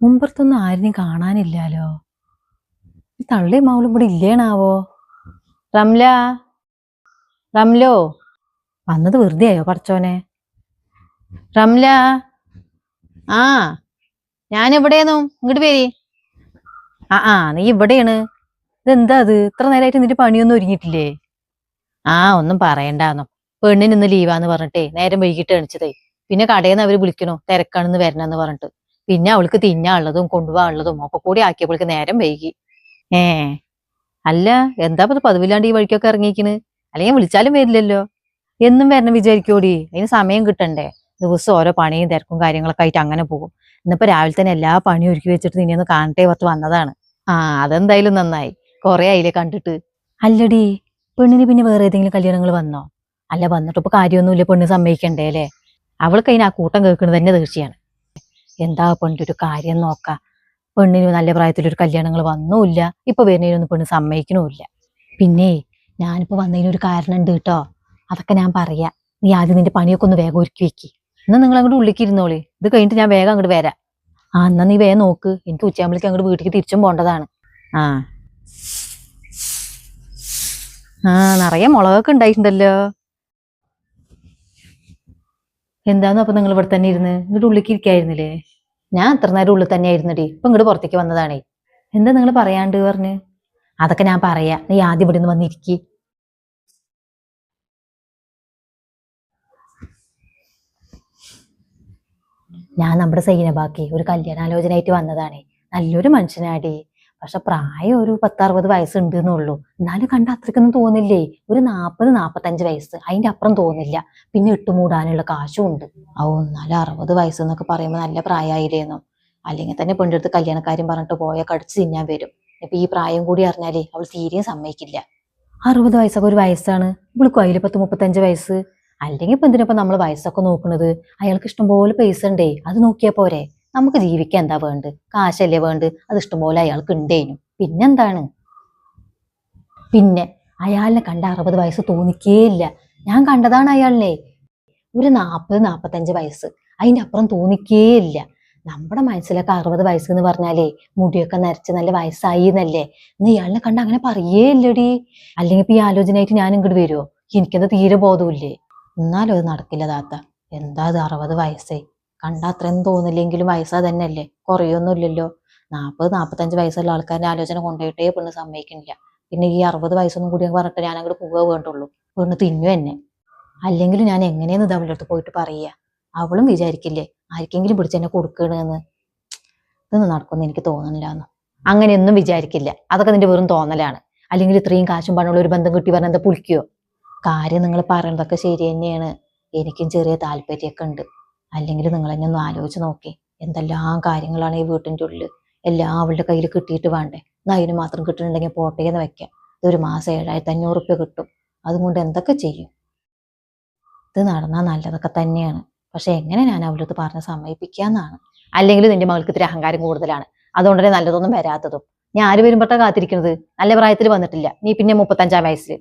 മുമ്പത്തൊന്നും ആരെയും കാണാനില്ലാലോ. ഈ തള്ളിയും മകളും ഇവിടെ ഇല്ലേണാവോ? റംല, റംലോ, വന്നത് വെറുതെ ആയോ പടച്ചോനെ? റംല, ആ ഞാനെവിടെയാന്നു ഇങ്ങോട്ട് വരി. നീ ഇവിടെയാണ്. ഇതെന്താ അത് ഇത്ര നേരമായിട്ട് നിന്റെ പണിയൊന്നും ഒരുങ്ങിയിട്ടില്ലേ? ഒന്നും പറയണ്ടാന്നോ. പെണ്ണിന് ഇന്ന് ലീവാന്ന് പറഞ്ഞിട്ടേ നേരം വൈകിട്ട് എണിച്ചതേ. പിന്നെ കടയിൽ നിന്ന് അവര് വിളിക്കണു തിരക്കാണെന്ന് വരണമെന്ന് പറഞ്ഞിട്ട്. പിന്നെ അവൾക്ക് തിന്നാനുള്ളതും കൊണ്ടുപോകാനുള്ളതും ഒക്കെ കൂടി ആക്കിയപ്പോൾക്ക് നേരം വൈകി. ഏ അല്ല, എന്താ പതിവില്ലാണ്ട് ഈ വഴിക്കൊക്കെ ഇറങ്ങിയിരിക്കണ്? അല്ലെങ്കിൽ വിളിച്ചാലും വരില്ലല്ലോ. എന്നും വരണം വിചാരിക്കോടി, അതിന് സമയം കിട്ടണ്ടേ? ദിവസം ഓരോ പണിയും തിരക്കും കാര്യങ്ങളൊക്കെ ആയിട്ട് അങ്ങനെ പോകും. ഇന്നിപ്പോ രാവിലെ തന്നെ എല്ലാ പണിയും ഒരുക്കി വെച്ചിട്ട് നിന്നെ ഒന്ന് കാണട്ടെ പുറത്ത് വന്നതാണ്. അതെന്തായാലും നന്നായി. കൊറേ ആയില്ലേ കണ്ടിട്ട്. അല്ലടി, പെണ്ണിന് പിന്നെ വേറെ ഏതെങ്കിലും കല്യാണങ്ങൾ വന്നോ? അല്ല, വന്നിട്ട് ഇപ്പൊ കാര്യമൊന്നുമില്ല, പെണ്ണ് സമ്മതിക്കണ്ടേ അല്ലേ? അവൾക്ക് അതിന് ആ കൂട്ടം കേൾക്കുന്നത് തന്നെ തീർച്ചയാണ്. എന്താ പെണ്ണിന്റെ ഒരു കാര്യം നോക്കാം. പെണ്ണിന് നല്ല പ്രായത്തിലൊരു കല്യാണങ്ങൾ വന്നുമില്ല, ഇപ്പൊ വരുന്നതിനൊന്നും പെണ്ണ് സമ്മതിക്കണമില്ല. പിന്നെ ഞാനിപ്പോ വന്നതിനൊരു കാരണം ഉണ്ട് കേട്ടോ. അതൊക്കെ ഞാൻ പറയാ. നീ ആദ്യം നിന്റെ പണിയൊക്കെ ഒന്ന് വേഗം ഒരുക്കി വെക്കി. എന്നാ നിങ്ങൾ അങ്ങോട്ട് ഉള്ളിലേക്ക് ഇരുന്നോളി. ഇത് കഴിഞ്ഞിട്ട് ഞാൻ വേഗം അങ്ങോട്ട് വരാം. എന്നാ നീ വേഗം നോക്ക്. എനിക്ക് ഉച്ചയാകുമ്പോഴേക്ക് അങ്ങോട്ട് വീട്ടിലേക്ക് തിരിച്ചും പോകേണ്ടതാണ്. നിറയെ മുളകൊക്കെ ഉണ്ടായിട്ടുണ്ടല്ലോ. എന്താന്ന് അപ്പൊ നിങ്ങൾ ഇവിടെ തന്നെ ഇരുന്ന് ഇങ്ങോട്ട് ഉള്ളിലേക്ക് ഇരിക്കായിരുന്നില്ലേ? ഞാൻ അത്ര നേരം ഉള്ളിൽ തന്നെ ആയിരുന്നടി. ഇപ്പൊ ഇങ്ങോട്ട് പുറത്തേക്ക് വന്നതാണേ. എന്താ നിങ്ങൾ പറയാണ്ട് പറഞ്ഞ്? അതൊക്കെ ഞാൻ പറയാ, നീ ആദ്യം ഇവിടെ നിന്ന് വന്നിരിക്കി. ഞാൻ നമ്മുടെ സൈനബാക്കി ഒരു കല്യാണാലോചനയായിട്ട് വന്നതാണേ. നല്ലൊരു മനുഷ്യനാടി. പക്ഷെ പ്രായം ഒരു 10-60 വയസ്സുണ്ട് എന്നുള്ളൂ. എന്നാലും കണ്ട അത്രയ്ക്കൊന്നും തോന്നില്ലേ. ഒരു 40-45 വയസ്സ്, അതിന്റെ അപ്പുറം തോന്നില്ല. പിന്നെ ഇട്ടുമൂടാനുള്ള കാശും ഉണ്ട്. എന്നാലും 60 വയസ്സ് എന്നൊക്കെ പറയുമ്പോൾ നല്ല പ്രായമായില്ലേന്നോ. അല്ലെങ്കിൽ തന്നെ പെണ്ണെടുത്ത് കല്യാണക്കാരും പറഞ്ഞിട്ട് പോയാൽ കടിച്ചു തിന്നാൻ വരും. ഇപ്പൊ ഈ പ്രായം കൂടി അറിഞ്ഞാലേ അവൾ തീരെയും സമ്മതിക്കില്ല. 60 വയസ്സൊക്കെ ഒരു വയസ്സാണ്. ഇവൾക്ക് അതിൽ 10-35 വയസ്സ്. അല്ലെങ്കിൽ ഇപ്പൊ എന്തിനാ നമ്മൾ വയസ്സൊക്കെ നോക്കുന്നത്? അയാൾക്ക് ഇഷ്ടംപോലെ പൈസ ഉണ്ടേ, അത് നോക്കിയാ പോരെ? നമുക്ക് ജീവിക്കാൻ എന്താ വേണ്ട? കാശല്ലേ വേണ്ട? അത് ഇഷ്ടംപോലെ അയാൾക്ക് ഉണ്ടേനും. പിന്നെന്താണ്? പിന്നെ അയാളിനെ കണ്ട 60 വയസ്സ് തോന്നിക്കേയില്ല. ഞാൻ കണ്ടതാണ് അയാളിനെ. ഒരു 40-45 വയസ്സ്, അതിന്റെ അപ്പുറം തോന്നിക്കേയില്ല. നമ്മുടെ മനസ്സിലൊക്കെ 60 വയസ്സ് എന്ന് പറഞ്ഞാലേ മുടിയൊക്കെ നരച്ച് നല്ല വയസ്സായി എന്നല്ലേ. ഇന്ന് ഇയാളിനെ കണ്ട അങ്ങനെ പറയേയില്ലടി. അല്ലെങ്കിൽ ഇപ്പൊ ഈ ആലോചനയായിട്ട് ഞാൻ ഇങ്ങോട്ട് വരുമോ? എനിക്കെന്താ തീരെ ബോധമില്ലേ? എന്നാലും അത് നടക്കില്ല താത്ത. എന്താ അത് 60 വയസ്സേ? കണ്ട അത്രയൊന്നും തോന്നില്ലെങ്കിലും വയസ്സാ തന്നെയല്ലേ, കുറയൊന്നുമില്ലല്ലോ. 40-45 വയസ്സുള്ള ആൾക്കാരുടെ ആലോചന കൊണ്ടുപോയിട്ടേ പെണ്ണ് സമ്മതിക്കണില്ല. പിന്നെ ഈ 60 വയസ്സൊന്നും കൂടി പറഞ്ഞിട്ട് ഞാൻ അങ്ങോട്ട് പോവുക വേണ്ടുള്ളൂ. പെണ്ണ് തിന്നു തന്നെ. അല്ലെങ്കിലും ഞാൻ എങ്ങനെയെന്ന് ഇത് അവളുടെ അടുത്ത് പോയിട്ട് പറയുക? അവളും വിചാരിക്കില്ലേ ആർക്കെങ്കിലും പിടിച്ച് എന്നെ കൊടുക്കണെന്ന്. ഇതൊന്നും നടക്കുമെന്ന് എനിക്ക് തോന്നുന്നില്ലാന്ന്. അങ്ങനെയൊന്നും വിചാരിക്കില്ല. അതൊക്കെ നിന്റെ വെറും തോന്നലാണ്. അല്ലെങ്കിൽ ഇത്രയും കാശും പണമുള്ള ഒരു ബന്ധം കിട്ടി പറഞ്ഞാൽ എന്താ പുളിക്കോ? കാര്യം നിങ്ങൾ പറയുന്നതൊക്കെ ശരി തന്നെയാണ്. എനിക്കും ചെറിയ താല്പര്യമൊക്കെ ഉണ്ട്. അല്ലെങ്കിൽ നിങ്ങൾ എന്നെ ഒന്ന് ആലോചിച്ച് നോക്കി. എന്തെല്ലാം കാര്യങ്ങളാണ് ഈ വീട്ടിൻ്റെ ഉള്ളിൽ. എല്ലാം അവളുടെ കയ്യിൽ കിട്ടിയിട്ട് വേണ്ടേ? എന്നാൽ അതിന് മാത്രം കിട്ടുന്നുണ്ടെങ്കിൽ പോട്ടെ എന്ന് വെക്കാം. ഇതൊരു മാസം 7500 റുപ്യ കിട്ടും. അതുകൊണ്ട് എന്തൊക്കെ ചെയ്യും? ഇത് നടന്നാൽ നല്ലതൊക്കെ തന്നെയാണ്. പക്ഷെ എങ്ങനെ ഞാൻ അവളുടെ അടുത്ത് പറഞ്ഞ് സമ്മതിപ്പിക്കാന്നാണ്. അല്ലെങ്കിൽ നിന്റെ മകൾക്ക് ഇത്തിരി അഹങ്കാരം കൂടുതലാണ്. അതുകൊണ്ടല്ലേ നല്ലതൊന്നും വരാത്തതും. ഞാൻ ആര് വരുമ്പോഴാ കാത്തിരിക്കുന്നത്? നല്ല പ്രായത്തിൽ വന്നിട്ടില്ല, നീ പിന്നെ 35-ആം വയസ്സിൽ.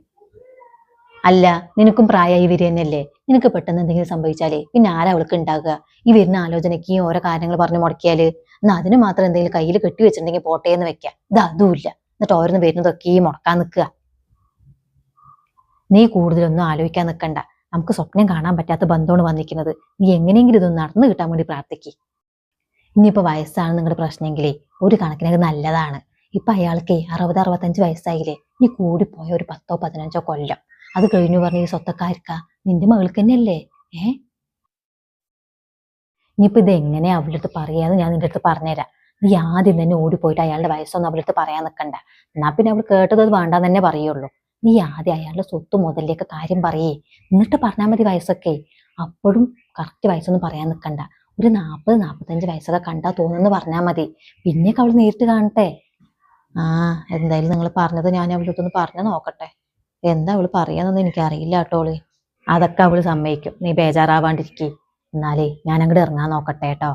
അല്ല, നിനക്കും പ്രായമായി വരിക തന്നെയല്ലേ. നിനക്ക് പെട്ടെന്ന് എന്തെങ്കിലും സംഭവിച്ചാലേ പിന്നെ ആരാ അവൾക്ക് ഉണ്ടാകുക? ഈ വരുന്ന ആലോചനയ്ക്ക് ഓരോ കാര്യങ്ങൾ പറഞ്ഞു മുടക്കിയാല് എന്നാ അതിന് മാത്രം എന്തെങ്കിലും കയ്യിൽ കെട്ടി വെച്ചിട്ടുണ്ടെങ്കിൽ പോട്ടെ എന്ന് വെക്കാം. ഇത് അതുമില്ല. എന്നിട്ട് ഓരോന്ന് വരുന്നതൊക്കെ ഈ മുടക്കാൻ നിൽക്കുക. നീ കൂടുതലൊന്നും ആലോചിക്കാൻ നിൽക്കണ്ട. നമുക്ക് സ്വപ്നം കാണാൻ പറ്റാത്ത ബന്ധമാണ് വന്നിരിക്കുന്നത്. നീ എങ്ങനെയെങ്കിലും ഇതൊന്ന് നടന്നു കിട്ടാൻ വേണ്ടി പ്രാർത്ഥിക്ക്. ഇനിയിപ്പോ വയസ്സാണ് നിങ്ങളുടെ പ്രശ്നമെങ്കിലേ ഒരു കണക്കിനത് നല്ലതാണ്. ഇപ്പൊ അയാൾക്ക് 60-65 വയസ്സായില്ലേ. നീ കൂടിപ്പോയ ഒരു 10-15 കൊല്ലം. അത് കഴിഞ്ഞു പറഞ്ഞ ഈ സ്വത്തക്കാർക്കാ നിന്റെ മകൾക്ക് തന്നെയല്ലേ. ഇനിയിപ്പോ ഇത് എങ്ങനെയാ അവളുടെ അടുത്ത് പറയാന്ന് ഞാൻ നിന്റെ അടുത്ത് പറഞ്ഞുതരാം. നീ ആദ്യം തന്നെ ഓടിപ്പോയിട്ട് അയാളുടെ വയസ്സൊന്നും അവളുടെ അടുത്ത് പറയാൻ നിൽക്കണ്ട. എന്നാ പിന്നെ അവൾ കേട്ടത് അത് വേണ്ടാന്ന് തന്നെ പറയുള്ളൂ. നീ ആദ്യം അയാളുടെ സ്വത്ത് മുതലിലേക്ക് കാര്യം പറയേ. എന്നിട്ട് പറഞ്ഞാൽ മതി വയസ്സൊക്കെ. അപ്പോഴും കറക്റ്റ് വയസ്സൊന്നും പറയാൻ നിൽക്കണ്ട. ഒരു 40-45 വയസ്സൊക്കെ കണ്ടാ തോന്നുന്നു പറഞ്ഞാൽ മതി. പിന്നെയൊക്കെ അവൾ നേരിട്ട് കാണട്ടെ. എന്തായാലും നിങ്ങൾ പറഞ്ഞത് ഞാൻ അവളുടെ അടുത്തൊന്ന് പറഞ്ഞു നോക്കട്ടെ. എന്താ അവള് പറയാന്നൊന്നും എനിക്കറിയില്ല കേട്ടോളി. അതൊക്കെ അവള് സമ്മതിക്കും, നീ ബേജാറാവാണ്ടിരിക്കേ. എന്നാലേ ഞാൻ അങ്ങോട്ട് ഇറങ്ങാൻ നോക്കട്ടെ കേട്ടോ.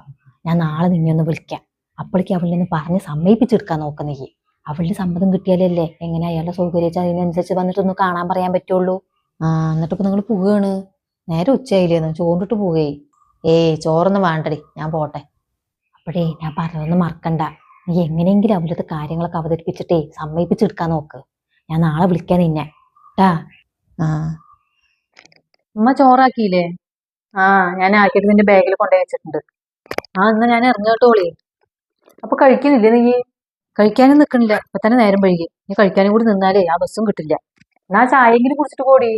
ഞാൻ നാളെ നിന്നെ ഒന്ന് വിളിക്കാം. അപ്പോഴേക്ക് അവളിൽ നിന്ന് പറഞ്ഞ് സമ്മതിപ്പിച്ചെടുക്കാൻ നോക്കുന്നേ. അവളുടെ സമ്മതം കിട്ടിയാലല്ലേ എങ്ങനെ അയാളുടെ സൗകര്യം വെച്ചാൽ അതിനനുസരിച്ച് വന്നിട്ടൊന്ന് കാണാൻ പറയാൻ പറ്റുള്ളൂ. എന്നിട്ടിപ്പോ നിങ്ങൾ പോവുകയാണ്? നേരെ ഉച്ചയായില്ലേന്ന് ചോറിട്ട് പോവുകയെ. ചോറൊന്നും വേണ്ടടി, ഞാൻ പോട്ടെ. അപ്പോഴേ ഞാൻ പറഞ്ഞതൊന്നും മറക്കണ്ട. നീ എങ്ങനെയെങ്കിലും അവളുടെ കാര്യങ്ങളൊക്കെ അവതരിപ്പിച്ചിട്ടേ സമ്മതിപ്പിച്ചെടുക്കാൻ നോക്ക്. ഞാൻ നാളെ വിളിക്കാൻ നിന്നെ ട്ടാ. ആ ഉമ്മ ചോറാക്കിയില്ലേ? ആ ഞാൻ ആക്കിയിട്ട് നിന്റെ ബാഗിൽ കൊണ്ടുപോയി വെച്ചിട്ടുണ്ട്. എന്നാ ഞാൻ ഇറങ്ങോട്ടോളി. അപ്പൊ കഴിക്കുന്നില്ലേ നീ? കഴിക്കാനും നിൽക്കണില്ല, ഇപ്പൊ തന്നെ നേരം വൈകി. നീ കഴിക്കാനും കൂടി നിന്നാലേ ആ ബസ്സും കിട്ടില്ല. എന്നാ ചായയെങ്കിലും കുടിച്ചിട്ട് പോടി.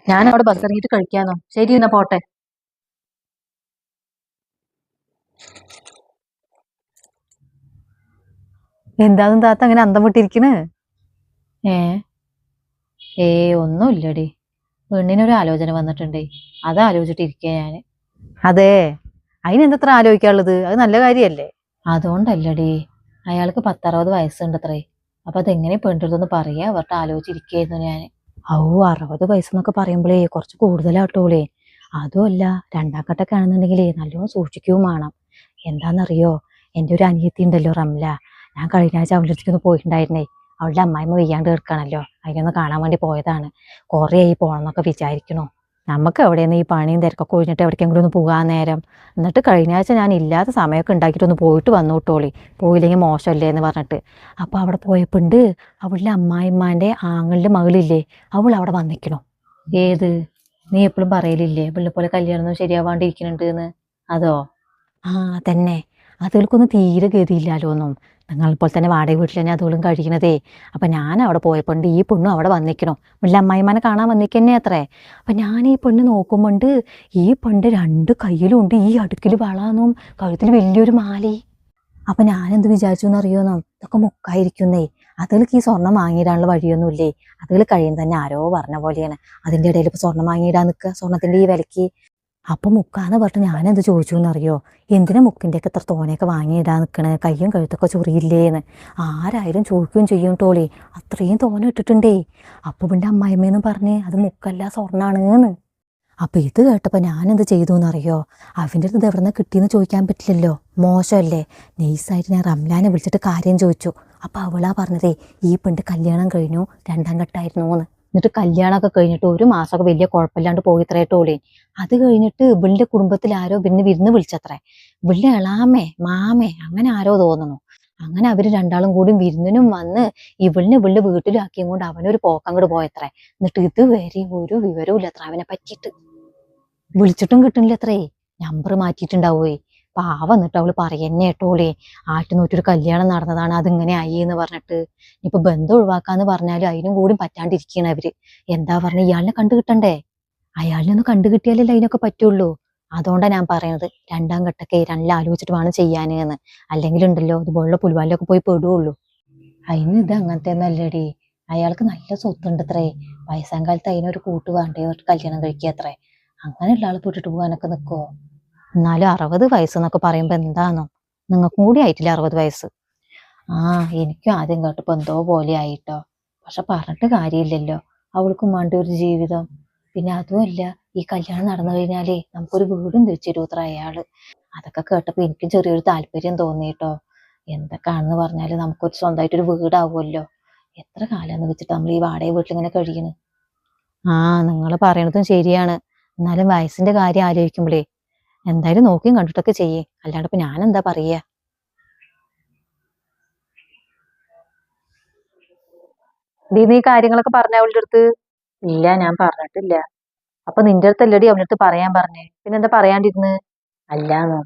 ഞാൻ അവിടെ ബസ് ഇറങ്ങിയിട്ട് കഴിക്കാന്നോ. ശരി എന്നാ പോട്ടെ. എന്താന്നും താത്ത അങ്ങനെ അന്തം വിട്ടിരിക്കണ്? ഏ ഒന്നുമില്ലടി. പെണ്ണിനൊരു ആലോചന വന്നിട്ടുണ്ടേ, അത് ആലോചിച്ചിട്ടിരിക്കുക ഞാന്. അതെ, അതിനെന്തത്ര ആലോചിക്കാനുള്ളത്? അത് നല്ല കാര്യല്ലേ. അതുകൊണ്ടല്ലടി, അയാൾക്ക് 10-60 വയസ്സുണ്ട് അത്രേ. അപ്പൊ അതെങ്ങനെ പെണ്ണെടുത്തൊന്ന് പറയാ അവർക്ക് ആലോചിച്ചിരിക്കായിരുന്നു ഞാൻ. 60 വയസ്സെന്നൊക്കെ പറയുമ്പോഴേ കുറച്ച് കൂടുതലാട്ടോളേ. അതുമല്ല, രണ്ടാം ഘട്ടമൊക്കെ ആണെന്നുണ്ടെങ്കിലേ നല്ലോണം സൂക്ഷിക്കുകയും വേണം. എന്താണെന്നറിയോ, എൻ്റെ ഒരു അനിയത്തി ഉണ്ടല്ലോ, റംല. ഞാൻ കഴിഞ്ഞ ആഴ്ച അവളുടെ അടുത്തേക്ക് ഒന്ന് പോയിട്ടുണ്ടായിരുന്നേ. അവളുടെ അമ്മായിമ്മ വയ്യാണ്ട് കിടക്കുകയാണല്ലോ, അതിനൊന്ന് കാണാൻ വേണ്ടി പോയതാണ്. കുറേ ആയി പോകണമെന്നൊക്കെ വിചാരിക്കണോ. നമുക്ക് എവിടെയെന്ന് ഈ പണിയും തിരക്കൊക്കെ ഒഴിഞ്ഞിട്ട് എവിടേക്കെങ്കിലും ഒന്ന് പോകാൻ നേരം. എന്നിട്ട് കഴിഞ്ഞ ആഴ്ച ഞാൻ ഇല്ലാത്ത സമയമൊക്കെ ഉണ്ടാക്കിയിട്ടൊന്ന് പോയിട്ട് വന്നു വിട്ടോളി. പോയില്ലെങ്കിൽ മോശമല്ലേ എന്ന് പറഞ്ഞിട്ട്. അപ്പോൾ അവിടെ പോയപ്പോണ്ട് അവളുടെ അമ്മായിമ്മാൻ്റെ ആങ്ങളുടെ മകളില്ലേ, അവൾ അവിടെ വന്നിക്കണോ. ഏത്? നീ എപ്പോഴും പറയലില്ലേ പിള്ളെ പോലെ കല്യാണം ശരിയാവാണ്ടിരിക്കുന്നുണ്ട് എന്ന്? അതോ? ആ തന്നെ. അതുകൾക്കൊന്നും തീരെ ഗതിയില്ലാലോന്നും. നിങ്ങൾ പോലെ തന്നെ വാടക വീട്ടിൽ തന്നെ അതുകളും കഴിക്കണതേ. അപ്പൊ ഞാൻ അവിടെ പോയപ്പോണ്ട് ഈ പെണ്ണും അവിടെ വന്നിക്കണോ. വല്ല അമ്മായിമാനെ കാണാൻ വന്നിക്കന്നെ അത്രേ. അപ്പൊ ഞാൻ ഈ പെണ്ണ് നോക്കുമ്പോണ്ട് ഈ പെണ്ണ് 2 കയ്യിലും ഉണ്ട് ഈ അടുക്കിൽ വളാന്നും കഴുത്തിൽ വലിയൊരു മാലി. അപ്പൊ ഞാനെന്ത് വിചാരിച്ചു എന്നറിയോന്നോ, ഇതൊക്കെ മുക്കായിരിക്കുന്നേ. അതുകൾക്ക് ഈ സ്വർണം വാങ്ങിയിടാനുള്ള വഴിയൊന്നുമില്ലേ. അതുകൾ കഴിയുന്ന തന്നെ ആരോ പറഞ്ഞ പോലെയാണ്. അതിന്റെ ഇടയിൽ ഇപ്പൊ സ്വർണം വാങ്ങിയിടാൻ നിൽക്കുക, സ്വർണത്തിന്റെ ഈ വിലക്ക്. അപ്പൊ മുക്കാന്ന് പറഞ്ഞിട്ട് ഞാനെന്ത് ചോദിച്ചു എന്നറിയോ, എന്തിനാ മുക്കിൻ്റെയൊക്കെ ഇത്ര തോനെയൊക്കെ വാങ്ങിയിടാൻ നിൽക്കണേ, കയ്യും കഴുത്തൊക്കെ ചൊറിയില്ലേന്ന് ആരായാലും ചോദിക്കുകയും ചെയ്യും ടോളി. അത്രയും തോനെ ഇട്ടിട്ടുണ്ടേ. അപ്പൊ പിന്നെ അമ്മായിമ്മേന്ന് പറഞ്ഞ് അത് മുക്കല്ല സ്വർണ്ണാണെന്ന്. അപ്പൊ ഇത് കേട്ടപ്പോ ഞാനെന്ത് ചെയ്തു എന്നറിയോ, അവൻ്റെ അടുത്ത് എവിടെ നിന്ന് കിട്ടിയെന്ന് ചോദിക്കാൻ പറ്റില്ലല്ലോ, മോശമല്ലേ. നെയ്സായിട്ട് ഞാൻ റംലാനെ വിളിച്ചിട്ട് കാര്യം ചോദിച്ചു. അപ്പൊ അവളാ പറഞ്ഞതേ, ഈ പെണ്ണ് കല്യാണം കഴിഞ്ഞു, 2ാം ഘട്ടമായിരുന്നു എന്ന്. എന്നിട്ട് കല്യാണമൊക്കെ കഴിഞ്ഞിട്ട് 1 മാസമൊക്കെ വലിയ കുഴപ്പമില്ലാണ്ട് പോയിത്രേട്ടോളേ. അത് കഴിഞ്ഞിട്ട് ഇവളുടെ കുടുംബത്തിൽ ആരോ പിന്നെ വിരുന്ന് വിളിച്ചത്രേ. ഇവളുടെ എളാമേ മാമേ അങ്ങനെ ആരോ തോന്നുന്നു. അങ്ങനെ അവര് രണ്ടാളും കൂടി വിരുന്നിനും വന്ന് ഇവളുടെ വീട്ടിലാക്കിയും കൊണ്ട് അവനൊരു പോക്കങ്ങോട്ട് പോയത്രേ. എന്നിട്ട് ഇതുവരെ ഒരു വിവരവും ഇല്ല അത്ര അവനെ പറ്റിയിട്ട്. വിളിച്ചിട്ടും കിട്ടണില്ല അത്രേ. നമ്പർ മാറ്റിയിട്ടുണ്ടാവേ. പാവ. എന്നിട്ട് അവള് പറയന്നെ കേട്ടോളേ, ആറ്റുനോറ്റൊരു കല്യാണം നടന്നതാണ്, അതിങ്ങനെ ആയി എന്ന് പറഞ്ഞിട്ട്. ഇപ്പൊ ബന്ധം ഒഴിവാക്കാന്ന് പറഞ്ഞാലും അതിനും കൂടി പറ്റാണ്ടിരിക്കുകയാണ് അവര്. എന്താ പറഞ്ഞ, ഇയാളിനെ കണ്ടു കിട്ടണ്ടേ. അയാളിനെ ഒന്ന് കണ്ടു കിട്ടിയാലല്ലേ അതിനൊക്കെ പറ്റുള്ളൂ. അതുകൊണ്ടാണ് ഞാൻ പറയണത്, 2ാം ഘട്ടമൊക്കെ നല്ല ആലോചിച്ചിട്ട് വേണം ചെയ്യാനെന്ന്. അല്ലെങ്കിൽ ഉണ്ടല്ലോ ഇതുപോലുള്ള പുലിവാലിലൊക്കെ പോയി പെടുള്ളൂ. അതിന് ഇത് അങ്ങനത്തെ ഒന്നല്ലടി. അയാൾക്ക് നല്ല സ്വത്തുണ്ട് അത്രേ. വയസ്സാം കാലത്ത് അതിനൊരു കൂട്ട് വേണ്ടേ കല്യാണം കഴിക്കുക അത്രേ. അങ്ങനെയുള്ള ആൾ പൊട്ടിട്ട് പോകാനൊക്കെ നിൽക്കുവോ? എന്നാലും 60 വയസ്സെന്നൊക്കെ പറയുമ്പോ എന്താണോ, നിങ്ങൾക്കും കൂടി ആയിട്ടില്ല 60 വയസ്സ്. ആ എനിക്കും ആദ്യം കേട്ടപ്പോ എന്തോ പോലെ ആയിട്ടോ. പക്ഷെ പറഞ്ഞിട്ട് കാര്യമില്ലല്ലോ, അവൾക്കും വേണ്ട ഒരു ജീവിതം. പിന്നെ അതുമല്ല, ഈ കല്യാണം നടന്നു കഴിഞ്ഞാലേ നമുക്കൊരു വീടും തിരിച്ചിരൂ അത്ര അയാള്. അതൊക്കെ കേട്ടപ്പോ എനിക്കും ചെറിയൊരു താല്പര്യം തോന്നിട്ടോ. എന്തൊക്കെയാണെന്ന് പറഞ്ഞാല് നമുക്കൊരു സ്വന്തമായിട്ടൊരു വീടാവുമല്ലോ. എത്ര കാലമെന്ന് വെച്ചിട്ട് നമ്മൾ ഈ വാടക വീട്ടിലിങ്ങനെ കഴിയണ്. ആ നിങ്ങൾ പറയണതും ശരിയാണ്. എന്നാലും വയസ്സിന്റെ കാര്യം ആലോചിക്കുമ്പോഴേ എന്തായാലും നോക്കിയും കണ്ടിട്ടൊക്കെ ചെയ്യേ, അല്ലാണ്ട് ഇപ്പൊ ഞാൻ എന്താ പറയാ. നീ കാര്യങ്ങളൊക്കെ പറഞ്ഞ അവളുടെ അടുത്ത്? ഇല്ല, ഞാൻ പറഞ്ഞിട്ടില്ല. അപ്പൊ നിന്റെ അടുത്തല്ലടി അവളുടെ അടുത്ത് പറയാൻ പറഞ്ഞേ, പിന്നെന്താ പറയാണ്ടിരുന്ന്? അല്ലാന്ന്,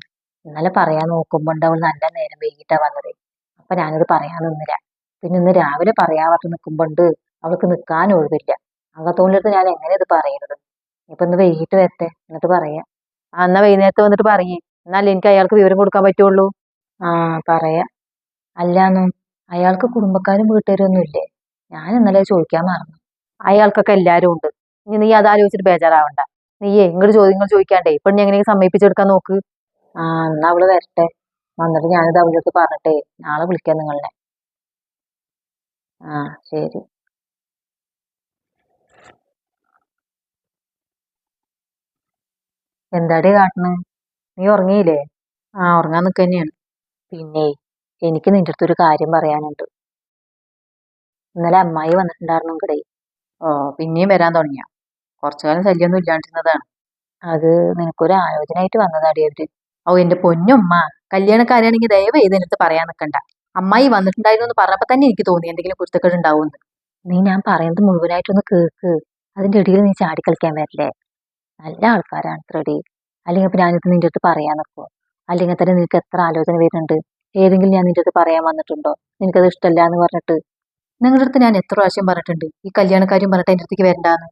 ഇന്നലെ പറയാൻ നോക്കുമ്പോണ്ട് അവൾ നല്ല നേരം വൈകിട്ടാ വന്നത്. അപ്പൊ ഞാനത് പറയാൻ നിന്നില്ല. പിന്നെ ഇന്ന് രാവിലെ പറയാ പറഞ്ഞു നിൽക്കുമ്പോണ്ട് അവൾക്ക് നിൽക്കാൻ ഒഴിവില്ല. അകത്തോൻ്റെ അടുത്ത് ഞാൻ എങ്ങനെ ഇത് പറയുന്നത്. ഇപ്പൊ ഇന്ന് വൈകിട്ട് വരട്ടെ, എന്നിട്ട് പറയാം. എന്നാ വൈകുന്നേരത്ത് വന്നിട്ട് പറയേ, എന്നാലേ എനിക്ക് അയാൾക്ക് വിവരം കൊടുക്കാൻ പറ്റുള്ളൂ. ആ പറയാ. അല്ലാന്നു, അയാൾക്ക് കുടുംബക്കാരും വീട്ടുകാരും ഒന്നും ഇല്ലേ? ഞാൻ ഇന്നലെ ചോദിക്കാൻ മറന്നു. അയാൾക്കൊക്കെ എല്ലാരും ഉണ്ട്. ഇനി നീ അതാലോചിച്ചിട്ട് ബേജാറാവണ്ട. നീയേ ഇങ്ങോട്ട് ചോദ്യങ്ങൾ ചോദിക്കാണ്ടേ പെണ്ണി എങ്ങനെയെങ്കിലും സമ്മതിപ്പിച്ചെടുക്കാൻ നോക്ക്. ആ എന്നാ അവള് വരട്ടെ. വന്നിട്ട് ഞാനിത് അവളുടെ അടുത്ത് പറഞ്ഞിട്ടേ നാളെ വിളിക്കാം നിങ്ങളെ. ആ ശരി. എന്താടി കാട്ടണ്? നീ ഉറങ്ങിയില്ലേ? ആ ഉറങ്ങാൻ നിൽക്കുക തന്നെയാണ്. പിന്നെ എനിക്ക് നിന്റെ അടുത്തൊരു കാര്യം പറയാനുണ്ട്. ഇന്നലെ അമ്മായി വന്നിട്ടുണ്ടായിരുന്നു ഇങ്ങടെ. ഓ, പിന്നെയും വരാൻ തുടങ്ങിയ? കുറച്ചു കാലം ശല്യമൊന്നും ഇല്ലാണ്ടിരുന്നതാണ്. അത് നിനക്കൊരു ആലോചനയായിട്ട് വന്നതാടി അവര്. ഓ എന്റെ പൊന്നുമ്മ, കല്യാണക്കാരാണെങ്കിൽ ദയവ് ചെയ്ത് എൻ്റെ അടുത്ത് പറയാൻ നിൽക്കണ്ട. അമ്മായി വന്നിട്ടുണ്ടായിരുന്നു എന്ന് പറഞ്ഞപ്പോൾ തന്നെ എനിക്ക് തോന്നി എന്തെങ്കിലും കുരുത്തക്കേട് ഉണ്ടാവുമെന്ന്. നീ ഞാൻ പറയുന്നത് മുഴുവനായിട്ടൊന്ന് കേക്ക്. അതിന്റെ ഇടയിൽ നീ ചാടിക്കളിക്കാൻ വരില്ലേ? നല്ല ആൾക്കാരാണ് റെഡി. അല്ലെങ്കിൽ ഇപ്പൊ ഞാനിത് നിന്റെ അടുത്ത് പറയാൻ നിൽക്കുമോ? അല്ലെങ്കിൽ തന്നെ നിനക്ക് എത്ര ആലോചന വരുന്നുണ്ട്? ഏതെങ്കിലും ഞാൻ നിന്റെ അടുത്ത് പറയാൻ വന്നിട്ടുണ്ടോ നിനക്കത് ഇഷ്ടമല്ല എന്ന് പറഞ്ഞിട്ട്? നിങ്ങളുടെ അടുത്ത് ഞാൻ എത്ര പ്രാവശ്യം പറഞ്ഞിട്ടുണ്ട് ഈ കല്യാണക്കാരും പറഞ്ഞിട്ട് എൻ്റെ അടുത്തേക്ക് വരണ്ടാന്ന്.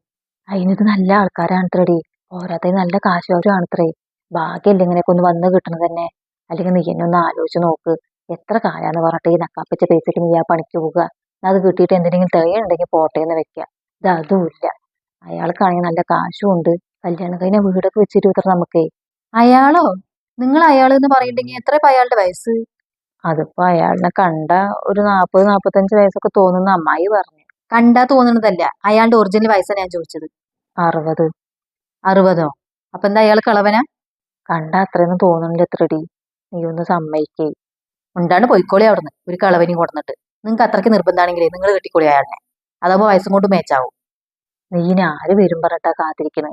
അതിനിത് നല്ല ആൾക്കാരാണ് റെഡി. പോരാത്തത് നല്ല കാശുകാരാണത്രേ. ഭാഗ്യല്ല ഇങ്ങനെയൊക്കെ ഒന്ന് വന്ന് കിട്ടണത് തന്നെ. അല്ലെങ്കിൽ നീ എന്നെ ഒന്ന് ആലോചിച്ച് നോക്ക്. എത്ര കാലാന്ന് പറഞ്ഞിട്ട് ഈ നക്കാപ്പിച്ച പൈസക്ക് നീ ആ പണിക്ക് പോവുക. അത് കിട്ടിയിട്ട് എന്തെങ്കിലും തികയുണ്ടെങ്കിൽ പോട്ടെ എന്ന് വെക്കുക. ഇത് അതുമില്ല. അയാൾക്കാണെങ്കിൽ നല്ല കാശും ഉണ്ട്. കല്യാണം കഴിഞ്ഞ വീടൊക്കെ വെച്ചിട്ട് ഇത്ര നമുക്കേ. അയാളോ? നിങ്ങൾ അയാൾ എന്ന് പറയുന്നുണ്ടെങ്കിൽ എത്ര അയാളുടെ വയസ്സ്? അതിപ്പോ അയാളിനെ കണ്ട ഒരു 40-45 വയസ്സൊക്കെ തോന്നുന്ന അമ്മായി പറഞ്ഞു. കണ്ടാ തോന്നുന്നതല്ല, അയാളുടെ ഒറിജിനൽ വയസ്സാണ് ഞാൻ ചോദിച്ചത്. 60. 60? അപ്പൊ എന്താ അയാൾ കളവനാ? കണ്ട അത്രയൊന്നും തോന്നുന്നില്ല എത്രടി. നീ ഒന്ന് സമ്മതിക്കേ. ഉണ്ടാണ്ട് പോയിക്കോളി അവിടുന്ന് ഒരു കളവനെയും കൊടുന്നിട്ട്. നിങ്ങൾക്ക് അത്രയ്ക്ക് നിർബന്ധമാണെങ്കിലേ നിങ്ങൾ കെട്ടിക്കോളി അയാളിനെ. അതാകുമ്പോ വയസ്സും കൊണ്ട് മേച്ചാവും. നീ ഇനി ആര് വരും പറഞ്ഞിട്ടാ കാത്തിരിക്കണ്?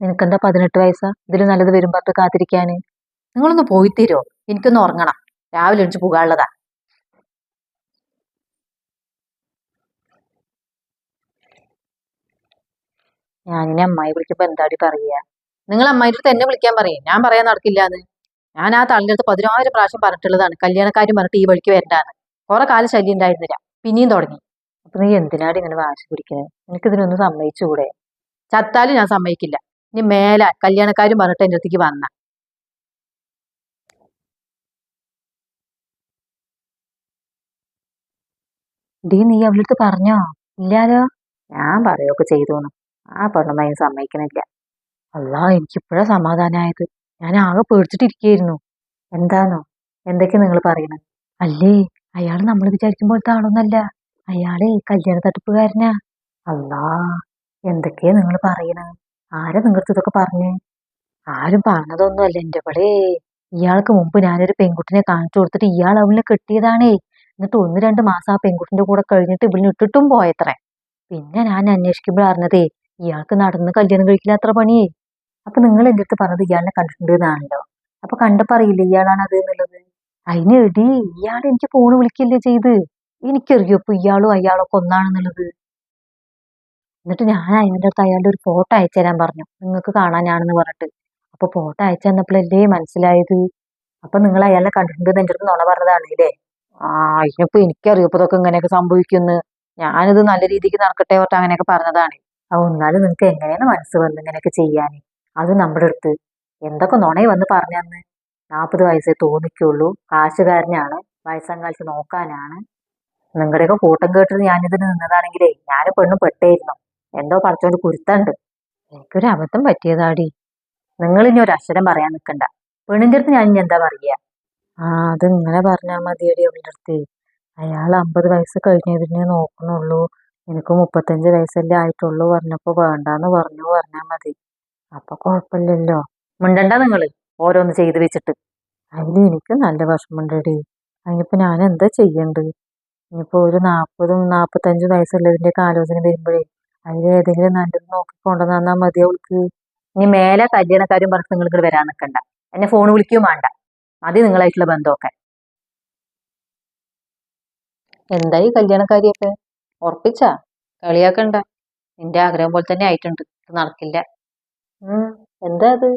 നിനക്കെന്താ 18 വയസ്സാ? ഇതില് നല്ലത് വരും പറഞ്ഞിട്ട് കാത്തിരിക്കാന്. നിങ്ങളൊന്ന് പോയി തരുമോ? എനിക്കൊന്ന് ഉറങ്ങണം. രാവിലെ എണിച്ച് പോകാനുള്ളതാ. ഞാനിനെ അമ്മായി വിളിക്കുമ്പോ എന്താടി പറയാ? നിങ്ങൾ അമ്മായിന്റെ അടുത്ത് എന്നെ വിളിക്കാൻ പറയും. ഞാൻ പറയാൻ നടക്കില്ലാന്ന്. ഞാൻ ആ തള്ളിൻ്റെ അടുത്ത് 10,000 പ്രാവശ്യം പറഞ്ഞിട്ടുള്ളതാണ് കല്യാണക്കാരും പറഞ്ഞിട്ട് ഈ വഴിക്ക് വരണ്ടാന്ന്. കുറെ കാലം ശല്യം ഉണ്ടായിരുന്നില്ല, പിന്നെയും തുടങ്ങി. അപ്പൊ നീ എന്തിനാടി ഇങ്ങനെ വാശി പിടിക്കുന്നത്? എനിക്ക് ഇതിനൊന്ന് സമ്മതിച്ചുകൂടെ? ചത്താലും ഞാൻ സമ്മതിക്കില്ല. ഇനി മേലെ കല്യാണക്കാരും പറഞ്ഞിട്ട് എൻ്റെ അടുത്തേക്ക് വന്ന. നീ അവളുടെ അടുത്ത് പറഞ്ഞോ? ഇല്ലാലോ. ഞാൻ പറയുകയൊക്കെ ചെയ്തോന്നു. ആ പെണ്ണൊന്നും അതിന് സമ്മതിക്കണില്ല. അല്ലാ, എനിക്കിപ്പോഴാ സമാധാനമായത്. ഞാൻ ആകെ പേടിച്ചിട്ടിരിക്കുകയായിരുന്നു. എന്താന്നോ? എന്തൊക്കെയാ നിങ്ങൾ പറയണത്? അല്ലേ, അയാൾ നമ്മൾ വിചാരിക്കുമ്പോഴത്തെ ആളൊന്നല്ല. അയാളെ കല്യാണ തട്ടിപ്പുകാരനാ. അല്ലാ, എന്തൊക്കെയാ നിങ്ങൾ പറയണത്? ആരാ നിങ്ങൾക്ക് ഇതൊക്കെ പറഞ്ഞേ? ആരും പറഞ്ഞതൊന്നുമല്ല എൻ്റെ ഇവിടെ. ഇയാൾക്ക് മുമ്പ് ഞാനൊരു പെൺകുട്ടിനെ കാണിച്ചു കൊടുത്തിട്ട് ഇയാൾ അവളിനെ കെട്ടിയതാണേ. എന്നിട്ട് 1-2 മാസം ആ പെൺകുട്ടിന്റെ കൂടെ കഴിഞ്ഞിട്ട് ഇവളിനെ ഇട്ടിട്ടും പോയത്രേ. പിന്നെ ഞാൻ അന്വേഷിക്കുമ്പോൾ അറിഞ്ഞതേ ഇയാൾക്ക് നടന്ന് കല്യാണം കഴിക്കില്ല അത്ര പണിയേ. അപ്പൊ നിങ്ങൾ എൻ്റെ അടുത്ത് പറഞ്ഞത് ഇയാളിനെ കണ്ടിട്ടുണ്ട് എന്നാണല്ലോ. അപ്പൊ കണ്ടപ്പോ അറിയില്ല ഇയാളാണ് അത് എന്നുള്ളത്. അതിന് എടി, ഇയാൾ എനിക്ക് ഫോണ് വിളിക്കല്ലേ ചെയ്ത്. എനിക്കറിയോ ഇപ്പൊ ഇയാളും അയാളൊക്കെ ഒന്നാണെന്നുള്ളത്. എന്നിട്ട് ഞാൻ അയാളുടെ അടുത്ത് അയാളുടെ ഒരു ഫോട്ടോ അയച്ചു തരാൻ പറഞ്ഞു, നിങ്ങൾക്ക് കാണാനാണെന്ന് പറഞ്ഞിട്ട്. അപ്പൊ ഫോട്ടോ അയച്ചു തന്നപ്പോഴല്ലേ മനസ്സിലായത്. അപ്പൊ നിങ്ങൾ അയാളെ കണ്ടിട്ടുണ്ട് എൻ്റെ അടുത്ത് നുണ പറഞ്ഞതാണ് ഇല്ലേ? ആ, ഇതിനിപ്പോ എനിക്കറിയോ ഇപ്പൊ ഇതൊക്കെ ഇങ്ങനെയൊക്കെ സംഭവിക്കുന്നു. ഞാനിത് നല്ല രീതിക്ക് നടക്കട്ടെ പറഞ്ഞിട്ട് അങ്ങനെയൊക്കെ പറഞ്ഞതാണ്. എന്നാലും നിങ്ങൾക്ക് എങ്ങനെയാണ് മനസ്സ് വന്ന് ഇങ്ങനെയൊക്കെ ചെയ്യാന്? അത് നമ്മുടെ അടുത്ത് എന്തൊക്കെ നുണയെ വന്ന് പറഞ്ഞന്ന്. 40 വയസ്സേ തോന്നിക്കുള്ളൂ, കാശുകാരനാണ്, വയസ്സാം കാലത്ത് നോക്കാനാണ്. നിങ്ങളുടെയൊക്കെ കൂട്ടം കേട്ടിട്ട് ഞാനിതിന് നിന്നതാണെങ്കിലേ ഞാൻ പെണ്ണും പെട്ടേയിരുന്നു. എന്തോ പഠിച്ചോണ്ട് കുരുത്തണ്ട്. എനിക്കൊരു അബദ്ധം പറ്റിയതാടി. നിങ്ങൾ ഇനി ഒരു അക്ഷരം പറയാൻ നിൽക്കണ്ട. പെണ്ണിന്റെ അടുത്ത് ഞാൻ ഇനി എന്താ പറയാ? ആ, അത് ഇങ്ങനെ പറഞ്ഞാൽ മതിയടി അവളുടെ അടുത്ത്. അയാൾ 50 വയസ്സ് കഴിഞ്ഞതിനെ നോക്കണുള്ളൂ, എനിക്ക് 35 വയസ്സല്ലേ ആയിട്ടുള്ളൂ പറഞ്ഞപ്പോ വേണ്ടാന്ന് പറഞ്ഞാൽ മതി. അപ്പൊ കുഴപ്പമില്ലല്ലോ. മിണ്ടണ്ട നിങ്ങള് ഓരോന്ന് ചെയ്ത് വെച്ചിട്ട്. അതിൽ എനിക്ക് നല്ല വിഷമമുണ്ടടി. അതിനിപ്പോ ഞാൻ എന്താ ചെയ്യണ്ട്? ഇനിയിപ്പോ ഒരു 40-45 വയസ്സുള്ളതിന്റെ ഒക്കെ ആലോചന വരുമ്പോഴേ അതിൽ ഏതെങ്കിലും നല്ലത് നോക്കിക്കൊണ്ടു തന്നാ മതി അവൾക്ക്. ഇനി മേലെ കല്യാണക്കാരും പറഞ്ഞ് നിങ്ങൾ ഇങ്ങോട്ട് വരാൻ നിൽക്കണ്ട. എന്നെ ഫോൺ വിളിക്കുകയും വേണ്ട. മതി നിങ്ങളായിട്ടുള്ള ബന്ധമൊക്കെ. എന്തായി കല്യാണക്കാരിയൊക്കെ ഉറപ്പിച്ചാ? കളിയാക്കണ്ട. നിന്റെ ആഗ്രഹം പോലെ തന്നെ ആയിട്ടുണ്ട്. ഇത് നടക്കില്ല. എന്താ അത്?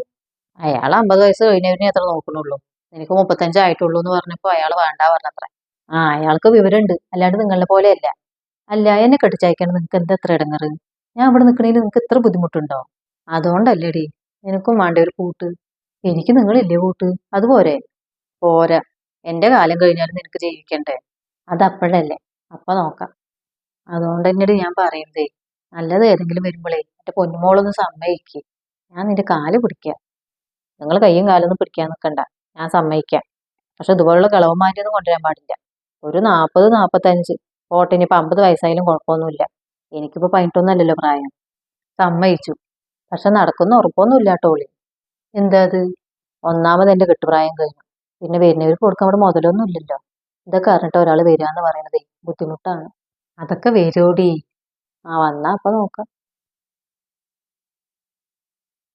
അയാൾ 50 വയസ്സ് കഴിഞ്ഞവരിനെ എത്ര നോക്കണുള്ളൂ, എനിക്ക് 35 ആയിട്ടുള്ളൂ എന്ന് പറഞ്ഞപ്പോ അയാൾ വേണ്ട പറഞ്ഞത്ര. ആ, അയാൾക്ക് വിവരമുണ്ട്, അല്ലാണ്ട് നിങ്ങളെ പോലെയല്ല. അല്ല, എന്നെ കെട്ടിച്ചയക്കാൻ നിങ്ങൾക്ക് എന്താ എത്ര ഇടങ്ങറ്? ഞാൻ ഇവിടെ നിൽക്കണേൽ നിങ്ങൾക്ക് ഇത്ര ബുദ്ധിമുട്ടുണ്ടോ? അതുകൊണ്ടല്ലേടി. നിനക്കും വേണ്ട ഒരു കൂട്ട്. എനിക്ക് നിങ്ങളില്ലേ കൂട്ട്? അതുപോരെ? പോരാ. എന്റെ കാലം കഴിഞ്ഞാലും നിനക്ക് ജീവിക്കണ്ടേ? അതപ്പോഴല്ലേ, അപ്പൊ നോക്കാം. അതുകൊണ്ട് തന്നെയാണ് ഞാൻ പറയുന്നതേ, നല്ലത് ഏതെങ്കിലും വരുമ്പോഴേ എന്റെ പൊന്നുമോളൊന്ന് സമ്മതിക്ക്. ഞാൻ നിന്റെ കാല് പിടിക്കാം. നിങ്ങൾ കയ്യും കാലൊന്നും പിടിക്കാൻ നിൽക്കണ്ട. ഞാൻ സമ്മതിക്കാം. പക്ഷെ ഇതുപോലുള്ള കളവന്മാരെയൊന്നും കൊണ്ടുവരാൻ പാടില്ല. ഒരു 40-45, പോട്ടെ ഇനിയിപ്പോ 50 വയസ്സായാലും കുഴപ്പമൊന്നുമില്ല. എനിക്കിപ്പോ 18 പ്രായം. സമ്മതിച്ചു. പക്ഷെ നടക്കുന്ന ഉറപ്പൊന്നും ടോളി. എന്താ അത്? ഒന്നാമത് എന്റെ കെട്ടുപ്രായം കഴിഞ്ഞു. പിന്നെ വരുന്നവർക്ക് കൊടുക്കാൻ അവിടെ മുതലൊന്നും ഇല്ലല്ലോ. ഇതൊക്കെ അറിഞ്ഞിട്ട് ഒരാൾ വരിക എന്ന് പറയണതേ ബുദ്ധിമുട്ടാണ്. അതൊക്കെ വരോടി. ആ, വന്നാ അപ്പൊ നോക്കാം.